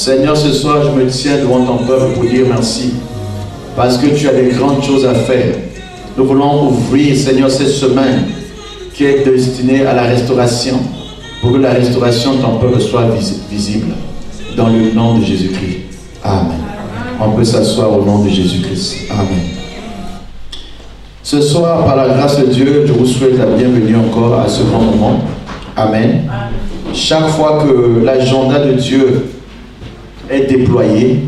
Seigneur, ce soir, je me tiens devant ton peuple pour dire merci. Parce que tu as des grandes choses à faire. Nous voulons ouvrir, Seigneur, cette semaine qui est destinée à la restauration. Pour que la restauration de ton peuple soit visible. Dans le nom de Jésus-Christ. Amen. On peut s'asseoir au nom de Jésus-Christ. Amen. Ce soir, par la grâce de Dieu, je vous souhaite la bienvenue encore à ce grand moment. Amen. Chaque fois que l'agenda de Dieu est déployé,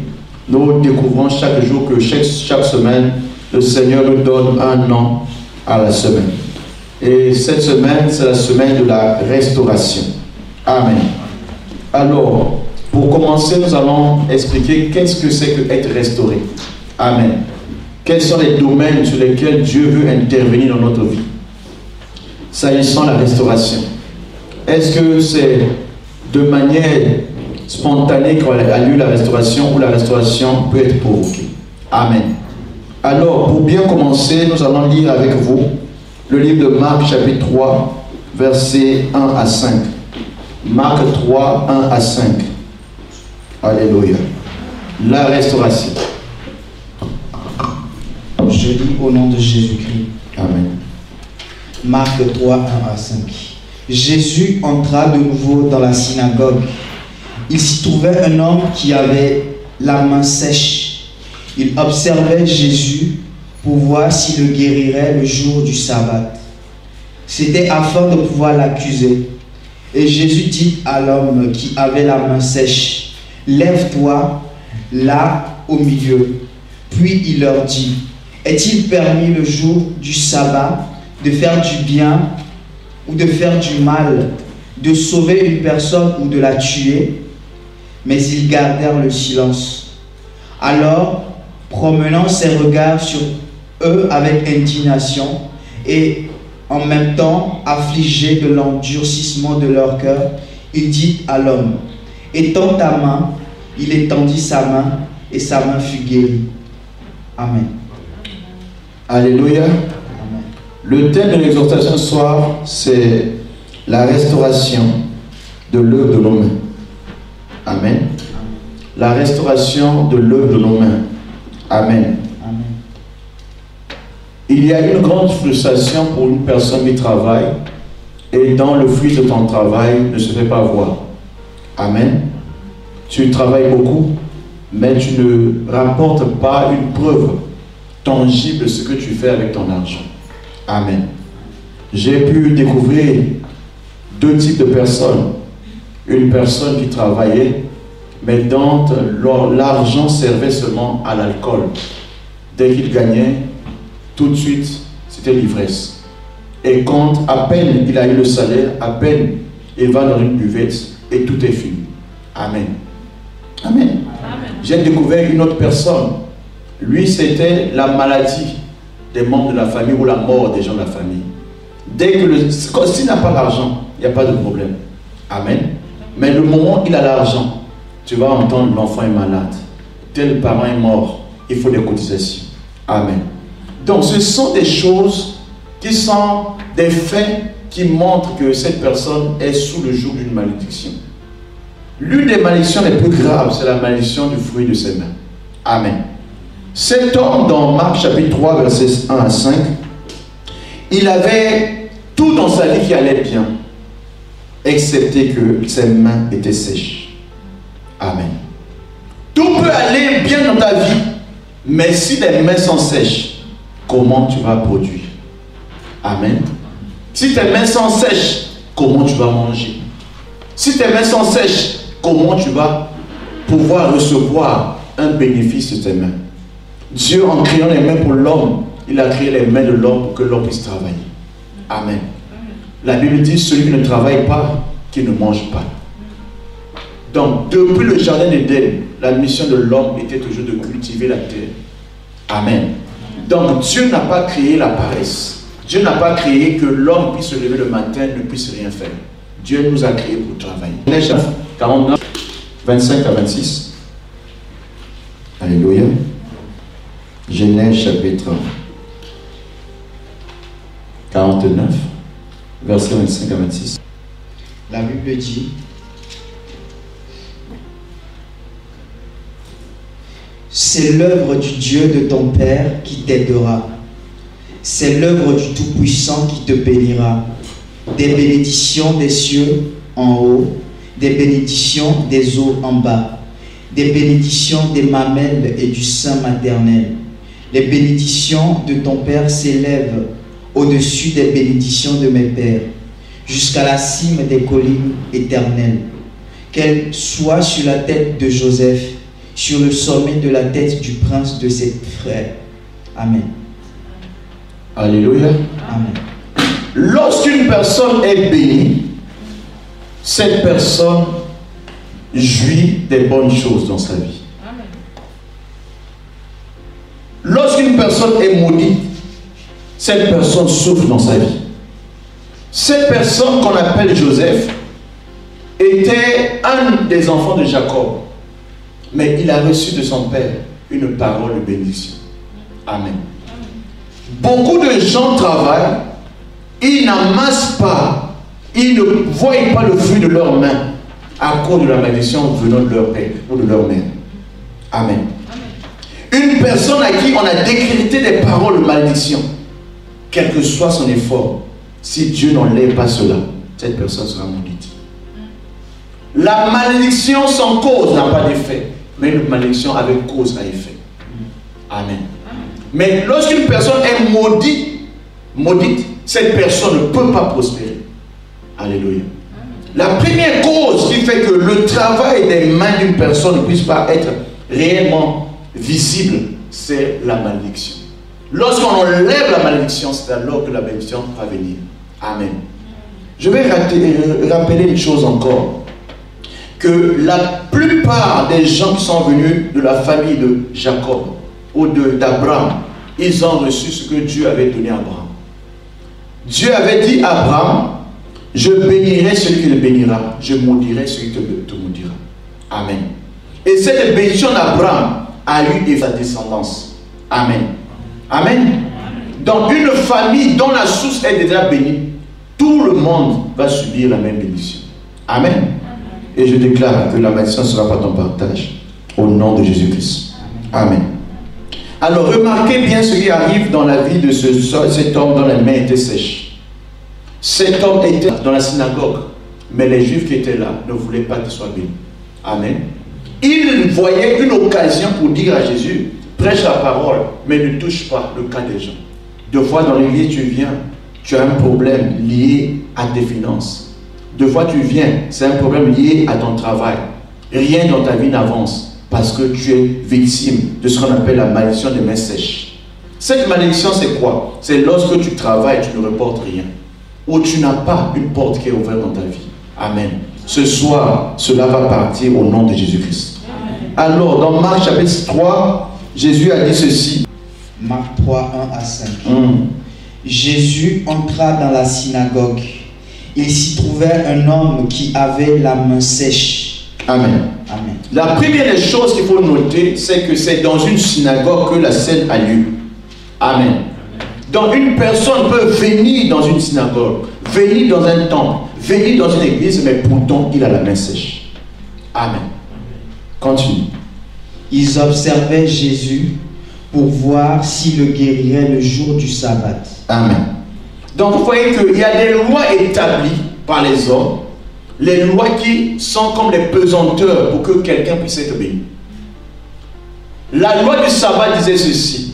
nous découvrons chaque jour que chaque semaine, le Seigneur nous donne un an à la semaine. Et cette semaine, c'est la semaine de la restauration. Amen. Alors, pour commencer, nous allons expliquer qu'est-ce que c'est que être restauré. Amen. Quels sont les domaines sur lesquels Dieu veut intervenir dans notre vie, s'agissant de la restauration. Est-ce que c'est de manière spontanée qu'a lieu la restauration ou la restauration peut être provoquée? Amen. Alors, pour bien commencer, nous allons lire avec vous le livre de Marc, chapitre 3, versets 1 à 5. Marc 3, 1 à 5. Alléluia. La restauration. Je lis au nom de Jésus-Christ. Amen. Marc 3, 1 à 5. Jésus entra de nouveau dans la synagogue. Il s'y trouvait un homme qui avait la main sèche. Il observait Jésus pour voir s'il le guérirait le jour du sabbat. C'était afin de pouvoir l'accuser. Et Jésus dit à l'homme qui avait la main sèche, « Lève-toi, là au milieu. » Puis il leur dit, « Est-il permis le jour du sabbat de faire du bien ou de faire du mal, de sauver une personne ou de la tuer ?» Mais ils gardèrent le silence. Alors, promenant ses regards sur eux avec indignation et en même temps affligé de l'endurcissement de leur cœur, il dit à l'homme, « Étends ta main. » Il étendit sa main et sa main fut guérie. Amen. Alléluia. Amen. Le thème de l'exhortation ce soir, c'est la restauration de l'œuvre de nos mains. Amen. La restauration de l'œuvre de nos mains. Amen. Amen. Il y a une grande frustration pour une personne qui travaille et dans le fruit de ton travail ne se fait pas voir. Amen. Tu travailles beaucoup, mais tu ne rapportes pas une preuve tangible de ce que tu fais avec ton argent. Amen. J'ai pu découvrir deux types de personnes. Une personne qui travaillait, mais dont l'argent servait seulement à l'alcool. Dès qu'il gagnait, tout de suite, c'était l'ivresse. Et quand à peine il a eu le salaire, à peine il va dans une buvette et tout est fini. Amen. Amen. Amen. J'ai découvert une autre personne. Lui, c'était la maladie des membres de la famille ou la mort des gens de la famille. Dès que s'il n'a pas l'argent, il n'y a pas de problème. Amen. Mais le moment où il a l'argent, tu vas entendre l'enfant est malade, tel parent est mort, il faut des cotisations. Amen. Donc ce sont des choses qui sont des faits qui montrent que cette personne est sous le joug d'une malédiction. L'une des malédictions les plus graves, c'est la malédiction du fruit de ses mains. Amen. Cet homme, dans Marc chapitre 3, versets 1 à 5, il avait tout dans sa vie qui allait bien, excepté que ses mains étaient sèches. Amen. Tout peut aller bien dans ta vie, mais si tes mains sont sèches, comment tu vas produire? Amen. Si tes mains sont sèches, comment tu vas manger? Si tes mains sont sèches, comment tu vas pouvoir recevoir un bénéfice de tes mains? Dieu, en créant les mains pour l'homme, il a créé les mains de l'homme pour que l'homme puisse travailler. Amen. La Bible dit, celui qui ne travaille pas, qui ne mange pas. Donc, depuis le jardin d'Éden, la mission de l'homme était toujours de cultiver la terre. Amen. Donc, Dieu n'a pas créé la paresse. Dieu n'a pas créé que l'homme puisse se lever le matin et ne puisse rien faire. Dieu nous a créés pour travailler. Genèse 49, 25 à 26. Alléluia. Genèse chapitre 49, versets 25 à 26. La Bible dit, C'est l'œuvre du Dieu de ton Père qui t'aidera. C'est l'œuvre du Tout-Puissant qui te bénira. Des bénédictions des cieux en haut, des bénédictions des eaux en bas, des bénédictions des mamelles et du sein maternel. Les bénédictions de ton Père s'élèvent au-dessus des bénédictions de mes pères, jusqu'à la cime des collines éternelles. Qu'elles soient sur la tête de Joseph, sur le sommet de la tête du prince de ses frères. Amen. Alléluia. Amen. Lorsqu'une personne est bénie, cette personne jouit des bonnes choses dans sa vie. Amen. Lorsqu'une personne est maudite, cette personne souffre dans sa vie. Cette personne qu'on appelle Joseph était un des enfants de Jacob, mais il a reçu de son père une parole de bénédiction. Amen. Beaucoup de gens travaillent, ils n'amassent pas, ils ne voient pas le fruit de leurs mains à cause de la malédiction venant de leur père ou de leur mère. Amen. Une personne à qui on a décrété des paroles de malédiction, quel que soit son effort, si Dieu n'enlève pas cela, cette personne sera maudite. La malédiction sans cause n'a pas d'effet, mais une malédiction avec cause a effet. Amen. Mais lorsqu'une personne est maudite, cette personne ne peut pas prospérer. Alléluia. La première cause qui fait que le travail des mains d'une personne ne puisse pas être réellement visible, c'est la malédiction. Lorsqu'on enlève la malédiction, c'est alors que la bénédiction va venir. Amen. Je vais rappeler une chose encore. Que la plupart des gens qui sont venus de la famille de Jacob ou d'Abraham, ils ont reçu ce que Dieu avait donné à Abraham. Dieu avait dit à Abraham, je bénirai celui qui le bénira, je maudirai celui qui te maudira. Amen. Et cette bénédiction d'Abraham a eu et sa descendance. Amen. Amen. Dans une famille dont la source est déjà bénie, tout le monde va subir la même bénédiction. Amen. Et je déclare que la malédiction ne sera pas ton partage. Au nom de Jésus-Christ. Amen. Alors remarquez bien ce qui arrive dans la vie de cet homme dont les mains étaient sèches. Cet homme était dans la synagogue, mais les Juifs qui étaient là ne voulaient pas qu'il soit béni. Amen. Ils voyaient une occasion pour dire à Jésus, prêche la parole, mais ne touche pas le cas des gens. Deux fois dans l'église, tu viens, tu as un problème lié à tes finances. Deux fois tu viens, c'est un problème lié à ton travail. Rien dans ta vie n'avance parce que tu es victime de ce qu'on appelle la malédiction des mains sèches. Cette malédiction, c'est quoi? C'est lorsque tu travailles, tu ne reportes rien. Ou tu n'as pas une porte qui est ouverte dans ta vie. Amen. Ce soir, cela va partir au nom de Jésus-Christ. Alors, dans Marc chapitre 3, Jésus a dit ceci. Marc 3, 1 à 5. Jésus entra dans la synagogue. Il s'y trouvait un homme qui avait la main sèche. Amen. Amen. La première des choses qu'il faut noter, c'est que c'est dans une synagogue que la scène a lieu. Amen. Donc une personne peut venir dans une synagogue, venir dans un temple, venir dans une église, mais pourtant il a la main sèche. Amen. Continue. Ils observaient Jésus pour voir s'il le guérirait le jour du sabbat. Amen. Donc vous voyez qu'il y a des lois établies par les hommes, les lois qui sont comme les pesanteurs pour que quelqu'un puisse être béni. La loi du sabbat disait ceci,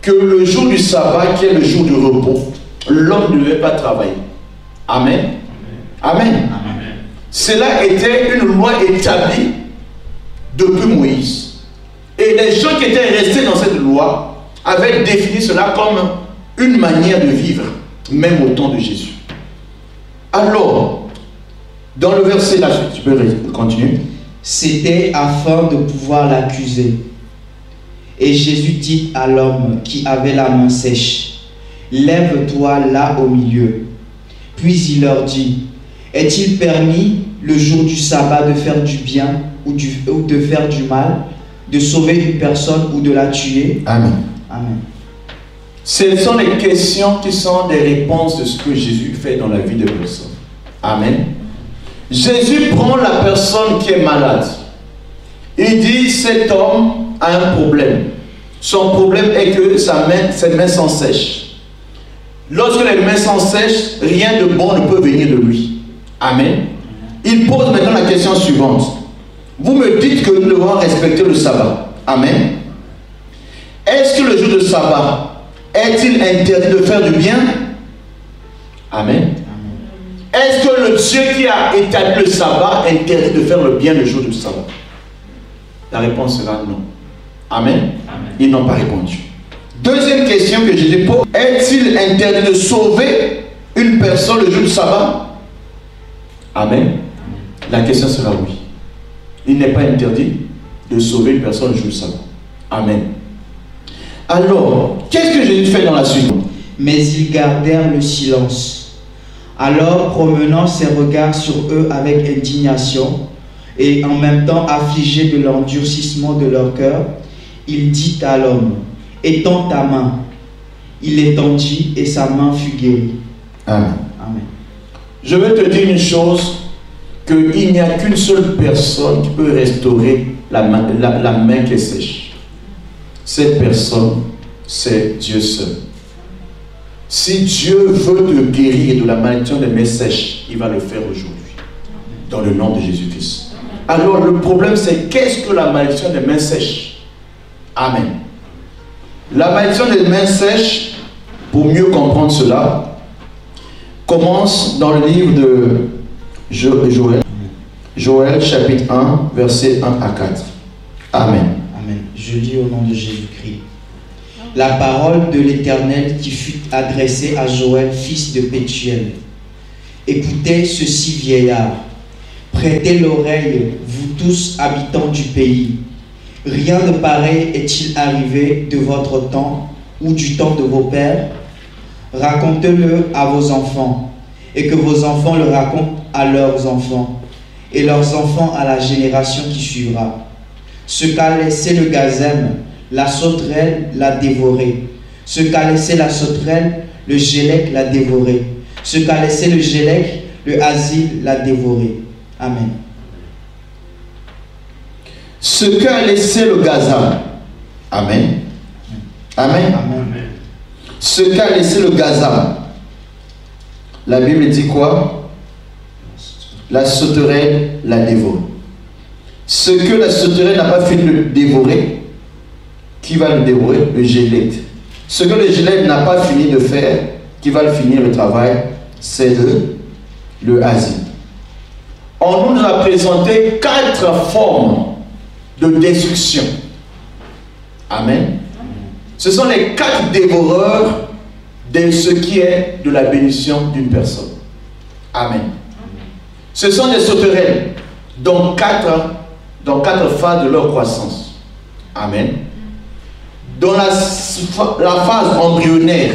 que le jour du sabbat, qui est le jour du repos, l'homme ne devait pas travailler. Amen. Amen. Amen. Cela était une loi établie depuis Moïse. Et les gens qui étaient restés dans cette loi avaient défini cela comme une manière de vivre, même au temps de Jésus. Alors, dans le verset là, tu peux continuer. C'était afin de pouvoir l'accuser. Et Jésus dit à l'homme qui avait la main sèche, lève-toi là au milieu. Puis il leur dit, est-il permis le jour du sabbat de faire du bien ou de faire du mal, de sauver une personne ou de la tuer? Amen. Amen. Ce sont les questions qui sont des réponses de ce que Jésus fait dans la vie de personnes. Amen. Jésus prend la personne qui est malade. Il dit, cet homme a un problème. Son problème est que ses mains sont sèches. Lorsque les mains sont sèches, rien de bon ne peut venir de lui. Amen. Il pose maintenant la question suivante. Vous me dites que nous devons respecter le sabbat. Amen. Est-ce que le jour de sabbat est-il interdit de faire du bien? Amen. Est-ce que le Dieu qui a établi le sabbat interdit de faire le bien le jour du sabbat? La réponse sera non. Amen. Ils n'ont pas répondu. Deuxième question que je lui pose, est-il interdit de sauver une personne le jour du sabbat? Amen. La question sera oui. Il n'est pas interdit de sauver une personne le jour du sabbat. Amen. Alors, qu'est-ce que Jésus fait dans la suite? Mais ils gardèrent le silence. Alors, promenant ses regards sur eux avec indignation, et en même temps affligé de l'endurcissement de leur cœur, il dit à l'homme, étends ta main. Il l'étendit et sa main fut guérie. Amen. Amen. Je vais te dire une chose, qu'il n'y a qu'une seule personne qui peut restaurer la main qui est sèche. Cette personne, c'est Dieu seul. Si Dieu veut te guérir de la malédiction des mains sèches, il va le faire aujourd'hui, dans le nom de Jésus-Christ. Alors le problème c'est, qu'est-ce que la malédiction des mains sèches? Amen. La malédiction des mains sèches, pour mieux comprendre cela, commence dans le livre de Joël. Joël chapitre 1, versets 1 à 4. Amen. Amen. Je lis au nom de Jésus-Christ. La parole de l'Éternel qui fut adressée à Joël, fils de Pétuel. Écoutez ceci, vieillard. Prêtez l'oreille, vous tous habitants du pays. Rien de pareil est-il arrivé de votre temps ou du temps de vos pères? Racontez-le à vos enfants, et que vos enfants le racontent à leurs enfants, et leurs enfants à la génération qui suivra. Ce qu'a laissé le gazelle, la sauterelle l'a dévoré. Ce qu'a laissé la sauterelle, le gélec l'a dévoré. Ce qu'a laissé le gélec, le asile l'a dévoré. Amen. Ce qu'a laissé le gazelle. Amen. Amen. Amen. Ce qu'a laissé le gazelle. La Bible dit quoi? La sauterelle l'a dévoré. Ce que la sauterelle n'a pas fini de dévorer, qui va le dévorer? Le gélec. Ce que le gélec n'a pas fini de faire, qui va le finir le travail, c'est le asile. On nous a présenté 4 formes de destruction. Amen. Ce sont les 4 dévoreurs de ce qui est de la bénédiction d'une personne. Amen. Ce sont des sauterelles dans 4 phases de leur croissance. Amen. Dans la phase embryonnaire,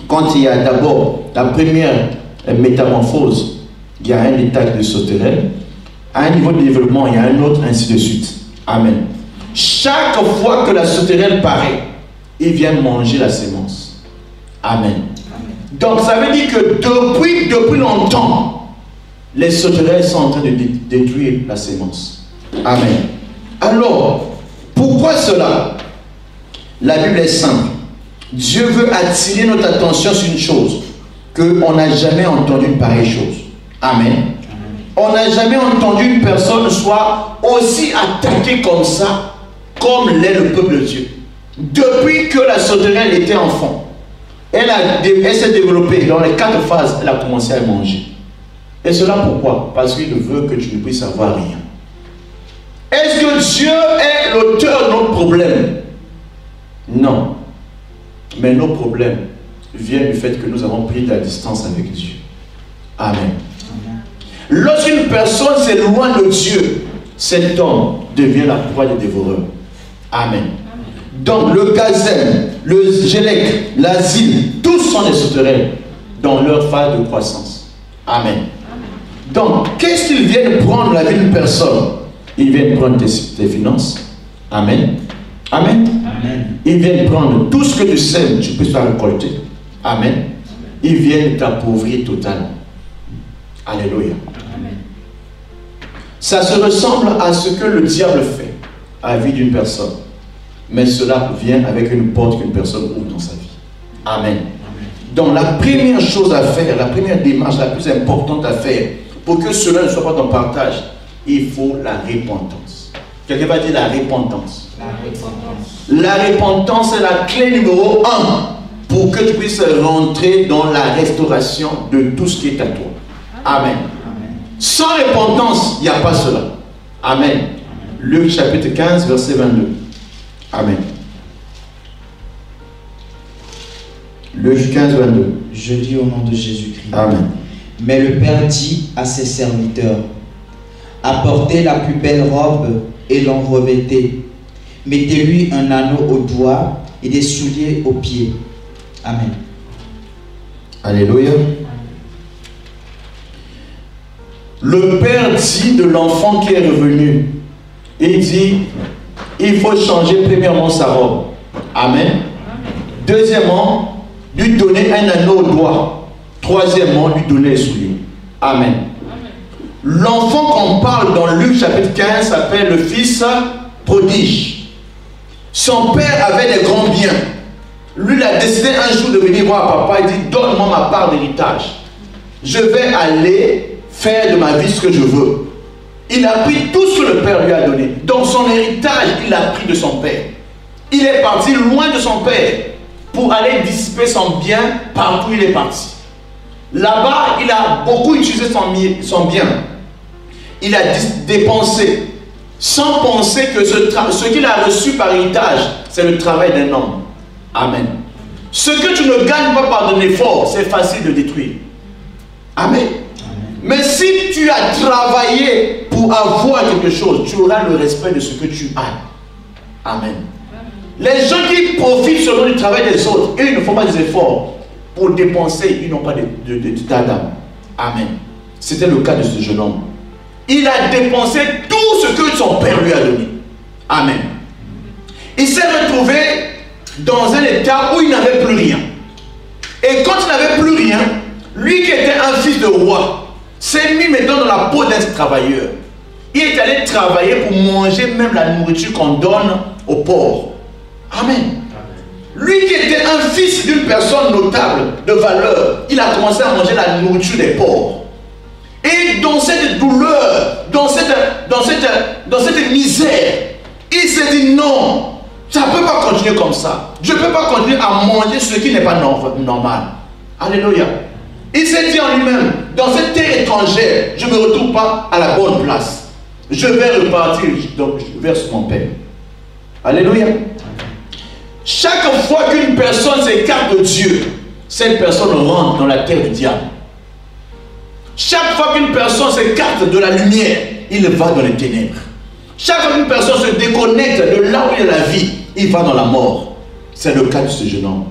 quand il y a d'abord la première métamorphose, il y a un état de sauterelle. À un niveau de développement, il y a un autre, ainsi de suite. Amen. Chaque fois que la sauterelle paraît, il vient manger la sémence. Amen. Donc ça veut dire que depuis longtemps, les sauterelles sont en train de détruire la sémence. Amen. Alors, pourquoi cela? La Bible est simple. Dieu veut attirer notre attention sur une chose, qu'on n'a jamais entendu une pareille chose. Amen. On n'a jamais entendu une personne soit aussi attaquée comme ça, comme l'est le peuple de Dieu. Depuis que la sauterelle était enfant, elle s'est développée dans les 4 phases, elle a commencé à manger. Et cela pourquoi? Parce qu'il veut que tu ne puisses avoir rien. Est-ce que Dieu est l'auteur de nos problèmes? Non. Mais nos problèmes viennent du fait que nous avons pris de la distance avec Dieu. Amen. Lorsqu'une personne s'éloigne de Dieu, cet homme devient la proie des dévoreurs. Amen. Donc le gazelle, le gélec, l'asile, tous sont des sauterelles dans leur phase de croissance. Amen. Donc, qu'est-ce qu'ils viennent prendre la vie d'une personne? Ils viennent prendre tes finances. Amen. Amen. Amen. Ils viennent prendre tout ce que tu sèmes, tu peux pas récolter. Amen. Ils viennent t'appauvrir totalement. Alléluia. Amen. Ça se ressemble à ce que le diable fait à la vie d'une personne. mais cela vient avec une porte qu'une personne ouvre dans sa vie. Amen. Donc la première chose à faire, la première démarche la plus importante à faire, pour que cela ne soit pas dans le partage, il faut la repentance. Quelqu'un va dire la repentance. La repentance est la clé numéro 1 pour que tu puisses rentrer dans la restauration de tout ce qui est à toi. Amen. Sans repentance, il n'y a pas cela. Amen. Luc chapitre 15, verset 22. Amen. Luc 15, 22. Je dis au nom de Jésus-Christ. Amen. Mais le Père dit à ses serviteurs, apportez la plus belle robe et l'en revêtez. Mettez-lui un anneau au doigt et des souliers aux pieds. Amen. Alléluia. Le Père dit de l'enfant qui est revenu, il dit, il faut changer premièrement sa robe. Amen. Deuxièmement, lui donner un anneau au doigt. Troisièmement, lui donner les souliers. Amen. L'enfant qu'on parle dans Luc chapitre 15 s'appelle le fils prodige. Son père avait des grands biens. Lui, il a décidé un jour de venir voir papa. Il dit, donne-moi ma part d'héritage. Je vais aller faire de ma vie ce que je veux. Il a pris tout ce que le père lui a donné. Donc son héritage, il l'a pris de son père. Il est parti loin de son père pour aller dissiper son bien partout où il est parti. Là-bas, il a beaucoup utilisé son bien. Il a dépensé sans penser que ce qu'il a reçu par héritage, c'est le travail d'un homme. Amen. Ce que tu ne gagnes pas par ton effort, c'est facile de détruire. Amen. Mais si tu as travaillé pour avoir quelque chose, tu auras le respect de ce que tu as. Amen. Les gens qui profitent selon le travail des autres, ils ne font pas des efforts pour dépenser, ils n'ont pas d'âme. Amen. C'était le cas de ce jeune homme. Il a dépensé tout ce que son père lui a donné. Amen. Il s'est retrouvé dans un état où il n'avait plus rien. Et quand il n'avait plus rien, lui qui était un fils de roi, s'est mis maintenant dans la peau d'un travailleur. Il est allé travailler pour manger même la nourriture qu'on donne aux pauvres. Amen. Lui qui était un fils d'une personne notable, de valeur, il a commencé à manger la nourriture des pauvres. Et dans cette douleur, dans cette misère, il s'est dit non, ça ne peut pas continuer comme ça. Je ne peux pas continuer à manger ce qui n'est pas normal. Alléluia. Il s'est dit en lui-même, dans cette terre étrangère, je ne me retrouve pas à la bonne place. Je vais repartir vers mon Père. Alléluia. Chaque fois qu'une personne s'écarte de Dieu, cette personne rentre dans la terre du diable. Chaque fois qu'une personne s'écarte de la lumière, il va dans les ténèbres. Chaque fois qu'une personne se déconnecte de là où il y a la vie, il va dans la mort. C'est le cas de ce jeune homme.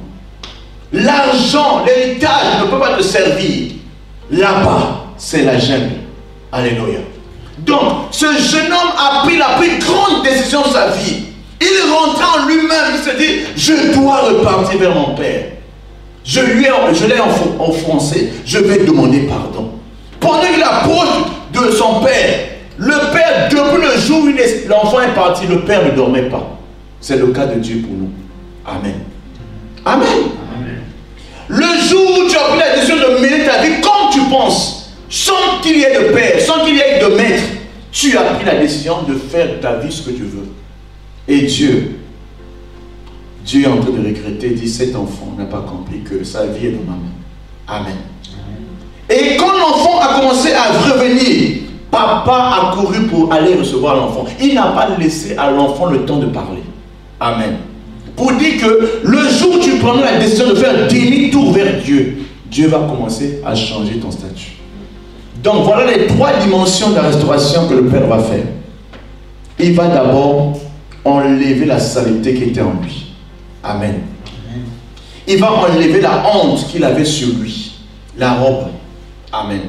L'argent, l'héritage ne peut pas te servir. Là-bas, c'est la jungle. Alléluia. Donc, ce jeune homme a pris la plus grande décision de sa vie. Il rentra en lui-même, il se dit, je dois repartir vers mon père. Je l'ai offensé, je vais demander pardon. Pendant qu'il approche de son père, le père, depuis le jour où l'enfant est parti, le père ne dormait pas. C'est le cas de Dieu pour nous. Amen. Amen. Amen. Le jour où tu as pris la décision de mener ta vie comme tu penses, sans qu'il y ait de père, sans qu'il y ait de maître, tu as pris la décision de faire de ta vie ce que tu veux. Et Dieu est en train de regretter, dit cet enfant n'a pas compris que sa vie est dans ma main. Amen. Et quand l'enfant a commencé à revenir, papa a couru pour aller recevoir l'enfant. Il n'a pas laissé à l'enfant le temps de parler. Amen. Pour dire que le jour où tu prends la décision de faire demi-tour vers Dieu, Dieu va commencer à changer ton statut. Donc voilà les 3 dimensions de la restauration que le Père va faire. Il va d'abord enlever la saleté qui était en lui. Amen. Il va enlever la honte qu'il avait sur lui. La robe. Amen.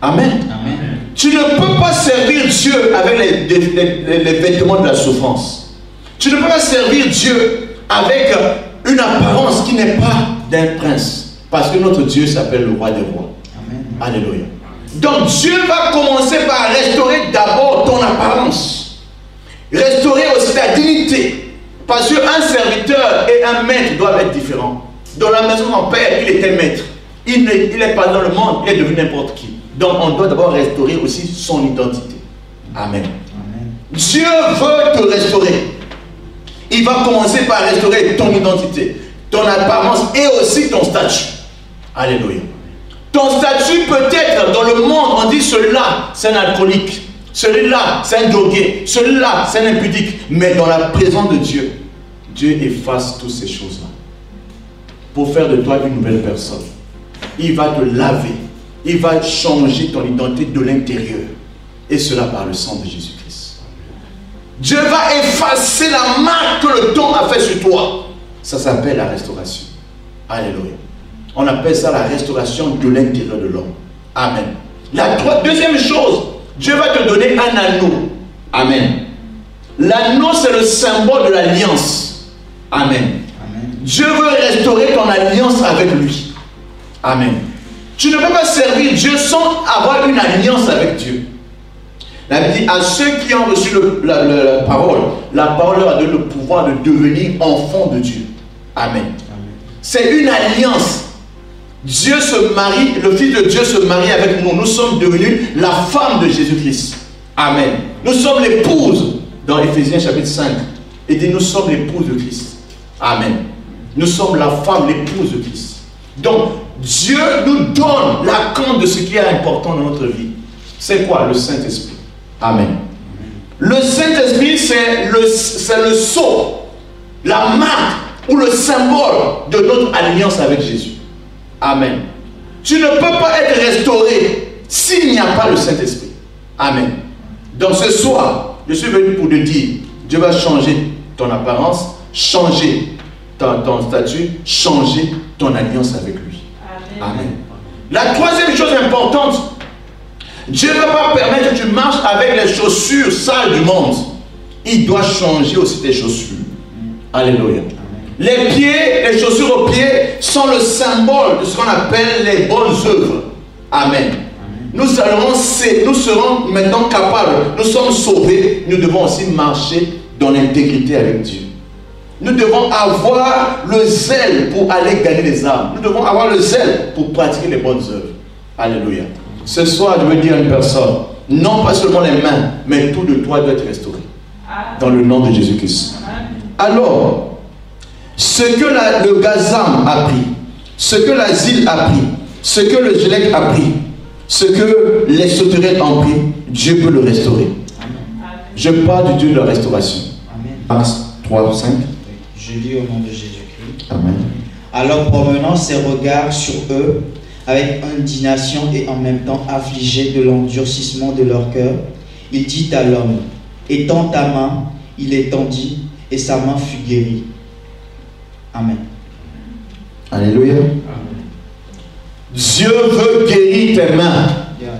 Amen. Amen. Tu ne peux pas servir Dieu avec les vêtements de la souffrance. Tu ne peux pas servir Dieu avec une apparence qui n'est pas d'un prince. Parce que notre Dieu s'appelle le roi des rois. Amen. Alléluia. Donc Dieu va commencer par restaurer d'abord ton apparence. Restaurer aussi ta dignité. Parce qu'un serviteur et un maître doivent être différents. Dans la maison de mon père, il était maître. Il n'est pas dans le monde, il est devenu n'importe qui. Donc on doit d'abord restaurer aussi son identité. Amen. Amen. Dieu veut te restaurer. Il va commencer par restaurer ton identité, ton apparence et aussi ton statut. Alléluia. Ton statut peut-être dans le monde, on dit celui-là, c'est un alcoolique. Celui-là, c'est un drogué. Celui-là, c'est un impudique. Mais dans la présence de Dieu, Dieu efface toutes ces choses-là pour faire de toi une nouvelle personne. Il va te laver. Il va changer ton identité de l'intérieur. Et cela par le sang de Jésus-Christ. Dieu va effacer la marque que le temps a fait sur toi. Ça s'appelle la restauration. Alléluia. On appelle ça la restauration de l'intérieur de l'homme. Amen. La deuxième chose, Dieu va te donner un anneau. Amen. L'anneau, c'est le symbole de l'alliance. Amen. Amen. Dieu veut restaurer ton alliance avec lui. Amen. Tu ne peux pas servir Dieu sans avoir une alliance avec Dieu. La Bible dit à ceux qui ont reçu la parole leur a donné le pouvoir de devenir enfants de Dieu. Amen. C'est une alliance. Dieu se marie, le Fils de Dieu se marie avec nous. Nous sommes devenus la femme de Jésus-Christ. Amen. Nous sommes l'épouse. Dans Éphésiens chapitre 5, il dit nous sommes l'épouse de Christ. Amen. Nous sommes la femme, l'épouse de Christ. Donc, Dieu nous donne la compte de ce qui est important dans notre vie. C'est quoi? Le Saint-Esprit. Amen. Le Saint-Esprit, c'est le sceau, la marque ou le symbole de notre alliance avec Jésus. Amen. Tu ne peux pas être restauré s'il n'y a pas le Saint-Esprit. Amen. Donc ce soir, je suis venu pour te dire, Dieu va changer ton apparence, changer ton statut, changer ton alliance avec lui. Amen. Amen. La troisième chose importante, Dieu ne va pas permettre que tu marches avec les chaussures sales du monde. Il doit changer aussi tes chaussures. Alléluia. Les pieds, les chaussures aux pieds sont le symbole de ce qu'on appelle les bonnes œuvres. Amen. Nous serons maintenant capables, nous sommes sauvés, nous devons aussi marcher dans l'intégrité avec Dieu. Nous devons avoir le zèle pour aller gagner les âmes. Nous devons avoir le zèle pour pratiquer les bonnes œuvres. Alléluia. Ce soir, je veux dire à une personne, non pas seulement les mains, mais tout de toi doit être restauré. Dans le nom de Jésus-Christ. Alors, ce que le gazam a pris, ce que l'asile a pris, ce que le gélec a pris, ce que les sauterelles ont pris, Dieu peut le restaurer. Amen. Je parle du Dieu de la restauration. Actes 3, 5. Je lis au nom de Jésus-Christ. Amen. Alors promenant ses regards sur eux, avec indignation et en même temps affligé de l'endurcissement de leur cœur, il dit à l'homme, étends ta main, il étendit, et sa main fut guérie. Amen. Alléluia. Amen. Dieu veut guérir tes mains. Yes.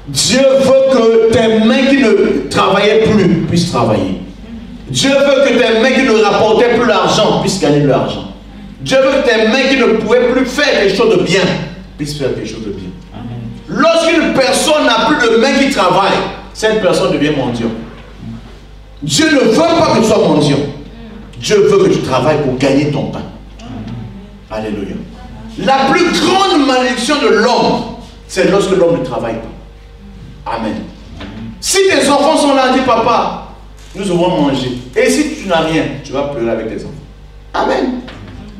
Dieu veut que tes mains qui ne travaillaient plus puissent travailler. Dieu veut que tes mains qui ne rapportaient plus l'argent puissent gagner de l'argent. Dieu veut que tes mains qui ne pouvaient plus faire quelque chose de bien puissent faire quelque chose de bien. Lorsqu'une personne n'a plus de mains qui travaillent, cette personne devient mendiant. Dieu ne veut pas que tu sois mendiant. Dieu veut que tu travailles pour gagner ton pain. Alléluia. La plus grande malédiction de l'homme, c'est lorsque l'homme ne travaille pas. Amen. Si tes enfants sont là, dis papa, nous devons manger. Et si tu n'as rien, tu vas pleurer avec tes enfants. Amen.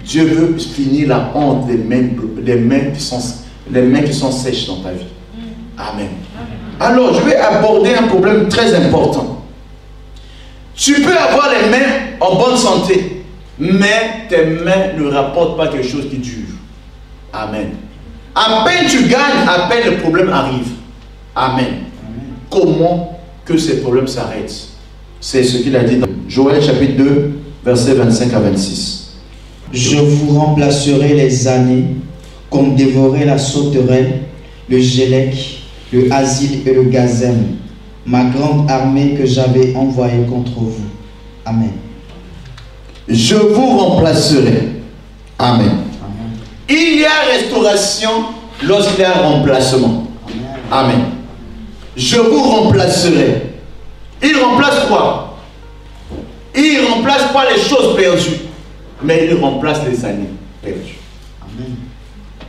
Dieu veut finir la honte des mains qui sont sèches dans ta vie. Amen. Alors, je vais aborder un problème très important. Tu peux avoir les mains en bonne santé, mais tes mains ne rapportent pas quelque chose qui dure. Amen. À peine tu gagnes, à peine le problème arrive. Amen. Comment que ces problèmes s'arrêtent? C'est ce qu'il a dit dans Joël chapitre 2, versets 25 à 26. Je vous remplacerai les années comme dévorer la sauterelle, le gélec, le asile et le gazem, ma grande armée que j'avais envoyée contre vous. Amen. Je vous remplacerai. Amen. Il y a restauration lorsqu'il y a un remplacement. Amen. Je vous remplacerai. Il remplace quoi? Il ne remplace pas les choses perdues, mais il remplace les années perdues.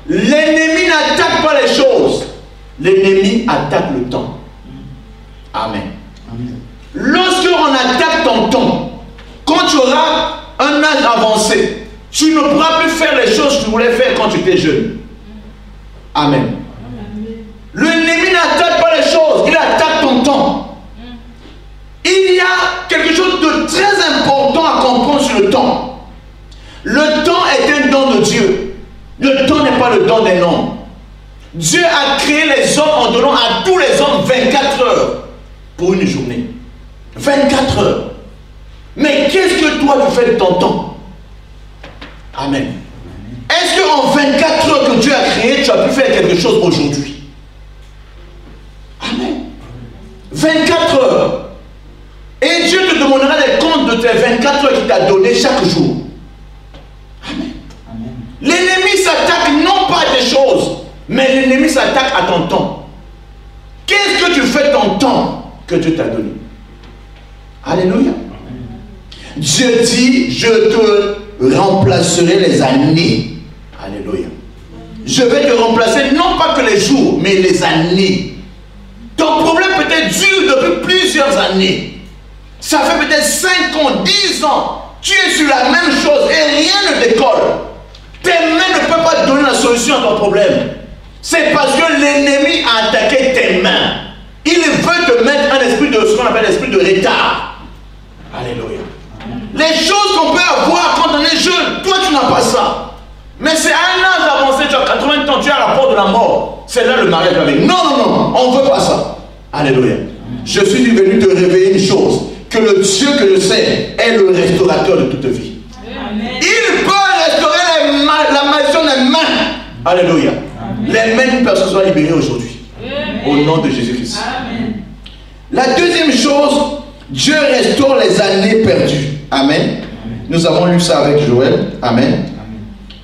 L'ennemi n'attaque pas les choses, l'ennemi attaque le temps. Amen. Lorsqu'on attaque ton temps, quand tu auras un âge avancé, tu ne pourras plus faire les choses que tu voulais faire quand tu étais jeune. Amen. L'ennemi n'attaque pas les choses, il attaque ton temps. Il y a quelque chose de très important à comprendre sur le temps. Le temps est un don de Dieu. Le temps n'est pas le don d'un homme. Dieu a créé les hommes en donnant à tous les hommes 24 heures pour une journée. 24 heures. Mais qu'est-ce que toi tu fais de ton temps? Amen. Est-ce qu'en 24 heures que Dieu a créé, tu as pu faire quelque chose aujourd'hui? Amen. 24 heures. Et Dieu te demandera des comptes de tes 24 heures qu'il t'a donné chaque jour. Amen. L'ennemi s'attaque non pas à des choses, mais l'ennemi s'attaque à ton temps. Qu'est-ce que tu fais de ton temps que Dieu t'a donné? Alléluia. Dieu dit, je te remplacerai les années. Alléluia. Je vais te remplacer non pas que les jours, mais les années. Ton problème peut-être dure depuis plusieurs années. Ça fait peut-être 5 ans, 10 ans. Tu es sur la même chose et rien ne décolle. Tes mains ne peuvent pas te donner la solution à ton problème. C'est parce que l'ennemi a attaqué tes mains. Il veut te mettre un esprit de ce qu'on appelle l'esprit de retard. Alléluia. Les choses qu'on peut avoir quand on est jeune, toi tu n'as pas ça. Mais c'est à un âge avancé, tu as 80 ans, tu es à la porte de la mort. C'est là le mariage avec. Non, non, non, on ne veut pas ça. Alléluia. Je suis venu te réveiller une chose, que le Dieu que je sais est le restaurateur de toute vie. Amen. Il peut restaurer la maison des mains. Alléluia. Amen. Les mains d'une personne soient libérées aujourd'hui. Au nom de Jésus-Christ. La deuxième chose, Dieu restaure les années perdues. Amen. Amen. Nous avons lu ça avec Joël. Amen. Amen.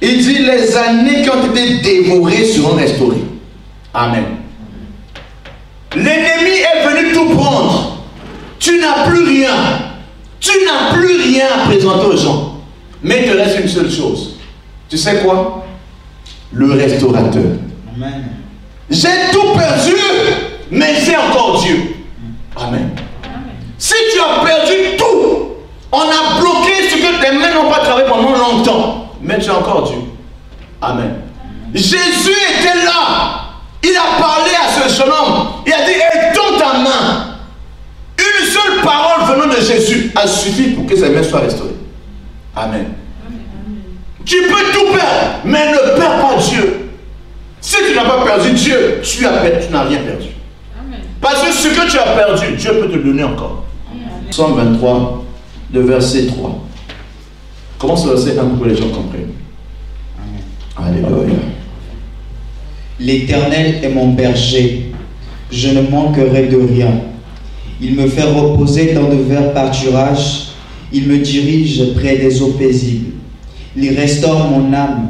Il dit les années qui ont été dévorées seront restaurées. Amen. L'ennemi est venu tout prendre. Tu n'as plus rien. Tu n'as plus rien à présenter aux gens. Mais il te reste une seule chose. Tu sais quoi? Le restaurateur. Amen. J'ai tout perdu, mais j'ai encore Dieu. Amen. Si tu as perdu tout, on a bloqué ce que tes mains n'ont pas travaillé pendant longtemps, mais tu as encore Dieu. Amen. Jésus était là. Il a parlé à ce jeune homme. Il a dit, étends ta main. Une seule parole venant de Jésus a suffi pour que ses mains soient restaurées. Amen. Tu peux tout perdre, mais ne perds pas Dieu. Si tu n'as pas perdu Dieu, tu n'as rien perdu. Amen. Parce que ce que tu as perdu, Dieu peut te donner encore. Psaume 23, le verset 3. Commence le verset 1 pour que les gens comprennent. Amen. Alléluia. L'Éternel est mon berger, je ne manquerai de rien. Il me fait reposer dans de verts pâturages, il me dirige près des eaux paisibles. Il restaure mon âme,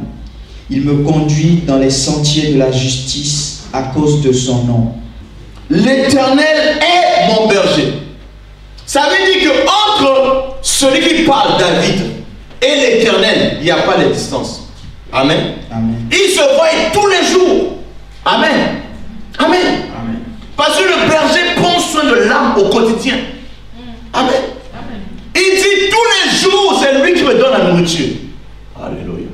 il me conduit dans les sentiers de la justice à cause de son nom. L'Éternel est mon berger. Ça veut dire que entre celui qui parle, David, et l'Éternel, il n'y a pas de distance. Amen. Amen. Il se voit tous les jours. Amen. Amen. Amen. Parce que le berger prend soin de l'âme au quotidien. Amen. Amen. Il dit tous les jours, c'est lui qui me donne la nourriture. Alléluia.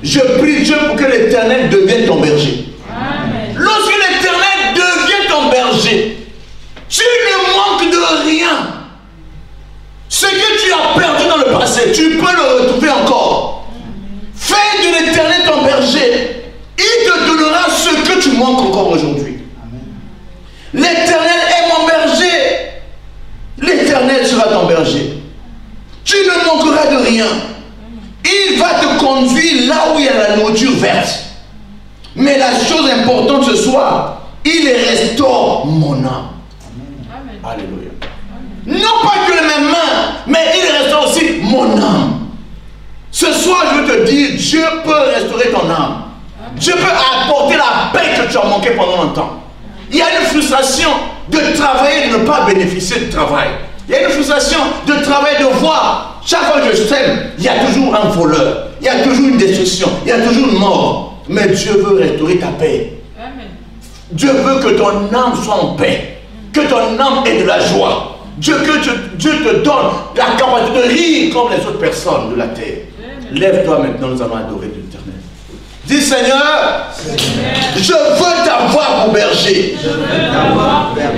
Je prie Dieu pour que l'Éternel devienne ton berger. Amen. Lorsque l'Éternel devient ton berger, tu ne manques de rien. Ce que tu as perdu dans le passé, tu peux le retrouver encore. Fais de l'Éternel ton berger. Il te donnera ce que tu manques encore aujourd'hui. L'Éternel est mon berger. L'Éternel sera ton berger. Tu ne manqueras de rien. Il va te conduire là où il y a la nourriture verte. Mais la chose importante ce soir, il restaure mon âme. Amen. Alléluia. Amen. Non pas que mes mains, mais il restaure aussi mon âme. Ce soir, je veux te dire, Dieu peut restaurer ton âme. Dieu peut apporter la paix que tu as manqué pendant longtemps. Il y a une frustration de travailler et de ne pas bénéficier du travail. Il y a une frustration de travailler, de voir Chaque fois que je sème, il y a toujours un voleur, il y a toujours une destruction, il y a toujours une mort. Mais Dieu veut restaurer ta paix. Amen. Dieu veut que ton âme soit en paix, que ton âme ait de la joie. Dieu te donne la capacité de rire comme les autres personnes de la terre. Lève-toi maintenant, nous allons adorer l'Éternel. Dis Seigneur, je veux t'avoir pour berger.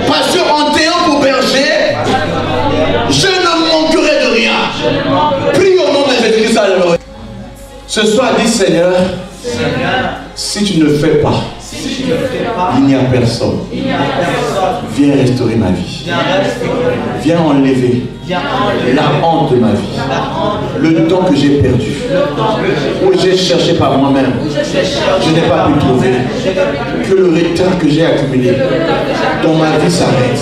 Parce qu'en t'ayant pour berger, je ne manquerai de rien. Prie au nom de Jésus-Christ. Ce soir, dis Seigneur, si tu ne fais pas, il n'y a personne. Viens restaurer ma vie. Viens enlever la honte de ma vie. Le temps que j'ai perdu, où j'ai cherché par moi-même, je n'ai pas pu trouver. Que le retard que j'ai accumulé dans ma vie s'arrête.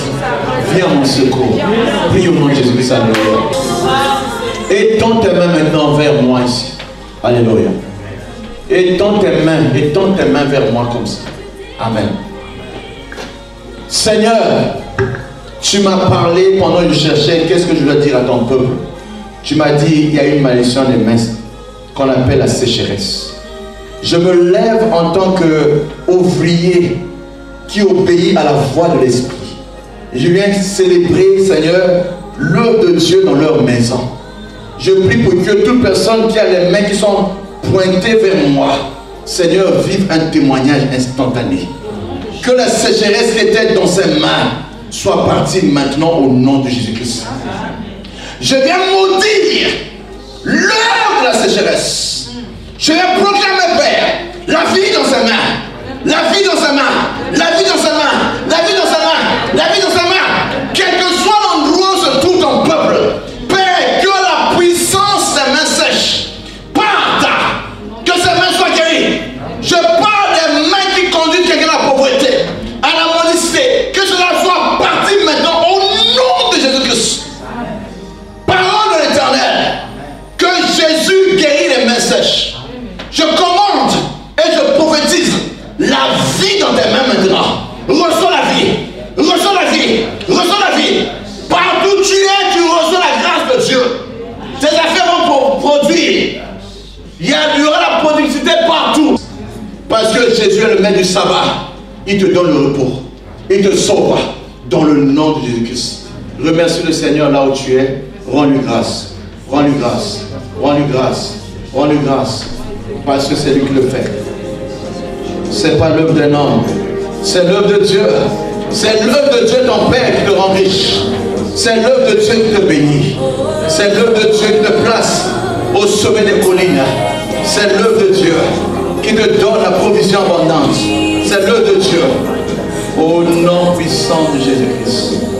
Viens en mon secours. Prie au nom de Jésus-Christ. Étends tes mains maintenant vers moi ici. Alléluia. Étends tes mains vers moi comme ça. Amen. Seigneur, tu m'as parlé pendant que je cherchais qu'est-ce que je dois dire à ton peuple. Tu m'as dit il y a une malédiction des mains qu'on appelle la sécheresse. Je me lève en tant qu'ouvrier qui obéit à la voix de l'Esprit. Je viens célébrer, Seigneur, l'œuvre de Dieu dans leur maison. Je prie pour que toute personne qui a les mains qui sont pointées vers moi, Seigneur, vive un témoignage instantané. Que la sécheresse qui était dans ses mains soit partie maintenant au nom de Jésus-Christ. Je viens maudire l'heure de la sécheresse. Je viens proclamer, Père, la vie dans sa main. La vie dans sa main. La vie dans sa main. La vie dans sa main. La vie dans sa main. Quel que soit l'endroit où se trouve ton peuple, Père, que la puissance des mains sèches parte. Que ses mains soient guéries. Je parle des mains qui conduisent quelqu'un à la pauvreté, à la mendicité. Que cela soit parti maintenant au nom de Jésus-Christ. Parole de l'Éternel. Que Jésus guérit les mains sèches. Je commande et je prophétise la vie dans tes mains maintenant. Reçois la vie. Reçois la vie. Reçois la vie. Partout où tu es, tu reçois la grâce de Dieu. Tes affaires vont produire. Il y aura la productivité partout. Parce que Jésus est le maître du sabbat. Il te donne le repos. Il te sauve dans le nom de Jésus-Christ. Remercie le Seigneur là où tu es. Rends-lui grâce. Rends-lui grâce. Rends-lui grâce. Rends-lui grâce. Parce que c'est lui qui le fait. Ce n'est pas l'œuvre d'un homme. C'est l'œuvre de Dieu. C'est l'œuvre de Dieu, ton Père, qui te rend riche. C'est l'œuvre de Dieu qui te bénit. C'est l'œuvre de Dieu qui te place au sommet des collines. C'est l'œuvre de Dieu qui te donne la provision abondante. C'est l'œuvre de Dieu. Au nom puissant de Jésus-Christ.